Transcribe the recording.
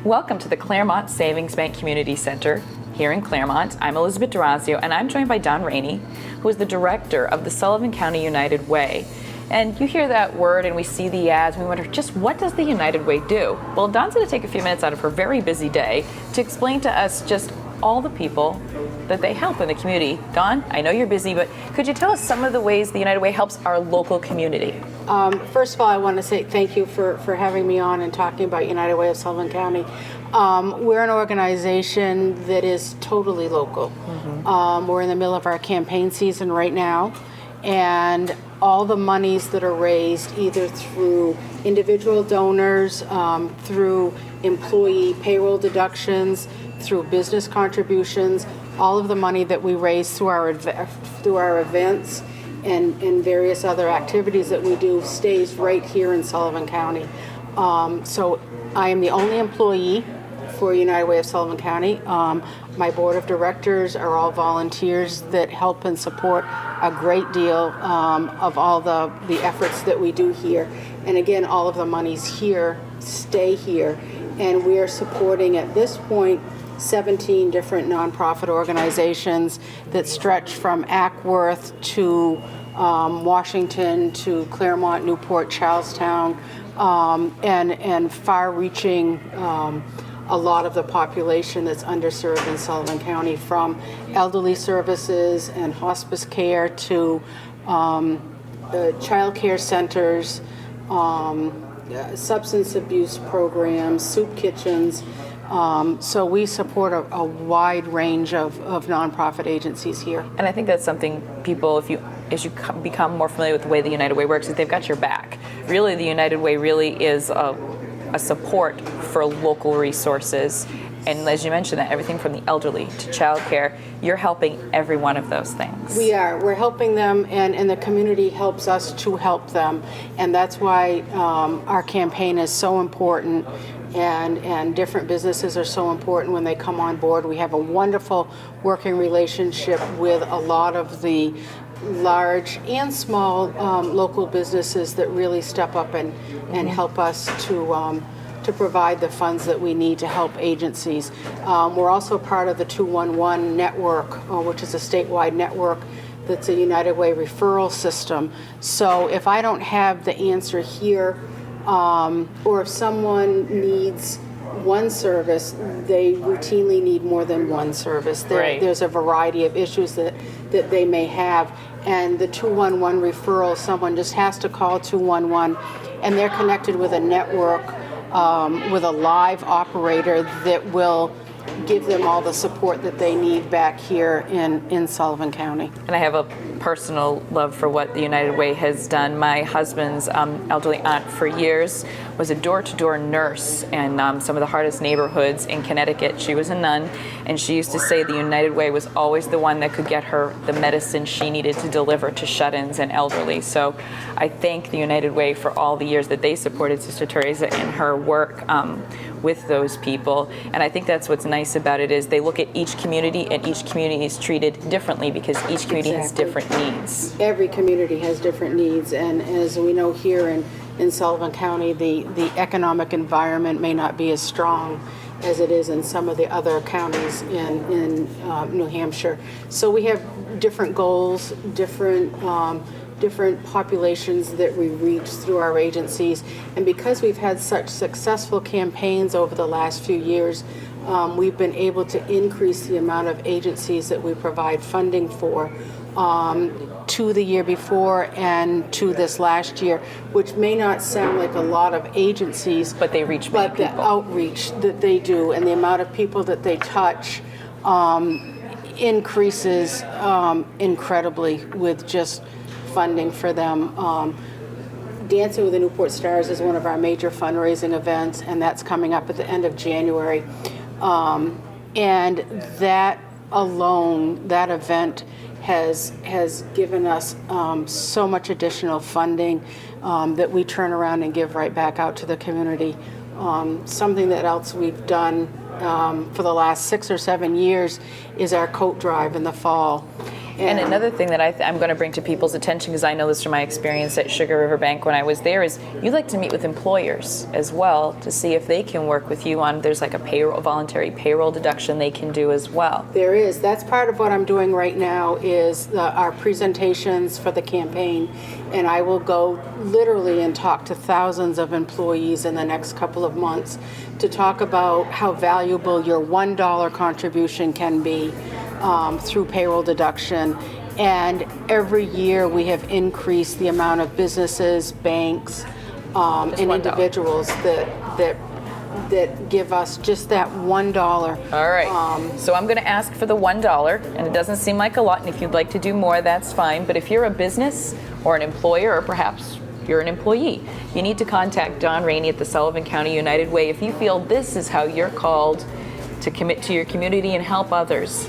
Welcome to the Claremont Savings Bank Community Center here in Claremont. I'm Elizabeth Durazio, and I'm joined by Don Ranney, who is the director of the Sullivan County United Way. And you hear that word and we see the ads and we wonder, just what does the United Way do? Well, Don's going to take a few minutes out of her very busy day to explain to us just all the people that they help in the community. Don, I know you're busy, but could you tell us some of the ways the United Way helps our local community? First of all, I want to say thank you for having me on and talking about United Way of Sullivan County. We're an organization that is totally local. We're in the middle of our campaign season right now, and all the monies that are raised either through individual donors, through employee payroll deductions, through business contributions, all of the money that we raise through our events and various other activities that we do stays right here in Sullivan County. So I am the only employee for United Way of Sullivan County. My board of directors are all volunteers that help and support a great deal of all the efforts that we do here. And again, all of the monies here stay here. And we are supporting at this point 17 different nonprofit organizations that stretch from Ackworth to Washington to Claremont, Newport, Charlestown, and far-reaching a lot of the population that's underserved in Sullivan County, from elderly services and hospice care to child care centers, substance abuse programs, soup kitchens. So we support a wide range of nonprofit agencies here. And I think that's something people, as you become more familiar with the way the United Way works, is they've got your back. Really, the United Way really is a support for local resources. And as you mentioned, that everything from the elderly to childcare, you're helping every one of those things. We are. We're helping them, and the community helps us to help them. And that's why our campaign is so important, and different businesses are so important when they come on board. We have a wonderful working relationship with a lot of the large and small local businesses that really step up and help us to provide the funds that we need to help agencies. We're also part of the 211 network, which is a statewide network that's a United Way referral system. So if I don't have the answer here, or if someone needs one service, they routinely need more than one service. There's a variety of issues that they may have. And the 211 referral, someone just has to call 211, and they're connected with a network with a live operator that will give them all the support that they need back here in Sullivan County. And I have a personal love for what the United Way has done. My husband's elderly aunt for years was a door-to-door nurse in some of the hardest neighborhoods in Connecticut. She was a nun, and she used to say the United Way was always the one that could get her the medicine she needed to deliver to shut-ins and elderly. So I thank the United Way for all the years that they supported Sister Teresa in her work with those people. And I think that's what's nice about it, is they look at each community, and each community is treated differently because each community has different needs. Every community has different needs, and as we know here in Sullivan County, the economic environment may not be as strong as it is in some of the other counties in New Hampshire. So we have different goals, different populations that we reach through our agencies. And because we've had such successful campaigns over the last few years, we've been able to increase the amount of agencies that we provide funding for to the year before and to this last year, which may not sound like a lot of agencies, but they reach many people. But the outreach that they do and the amount of people that they touch increases incredibly with just funding for them. Dancing with the Newport Stars is one of our major fundraising events, and that's coming up at the end of January. And that alone, that event has given us so much additional funding that we turn around and give right back out to the community. Something that else we've done for the last 6 or 7 years is our coat drive in the fall. And another thing that I'm going to bring to people's attention, because I know this from my experience at Sugar River Bank when I was there, is you like to meet with employers as well to see if they can work with you on, there's like a voluntary payroll deduction they can do as well. There is. That's part of what I'm doing right now is our presentations for the campaign. And I will go literally and talk to thousands of employees in the next couple of months to talk about how valuable your $1 contribution can be through payroll deduction. And every year we have increased the amount of businesses, banks, and individuals that give us just that $1. All right. So I'm going to ask for the $1, and it doesn't seem like a lot. And if you'd like to do more, that's fine. But if you're a business or an employer, or perhaps you're an employee, you need to contact Don Ranney at the Sullivan County United Way if you feel this is how you're called to commit to your community and help others.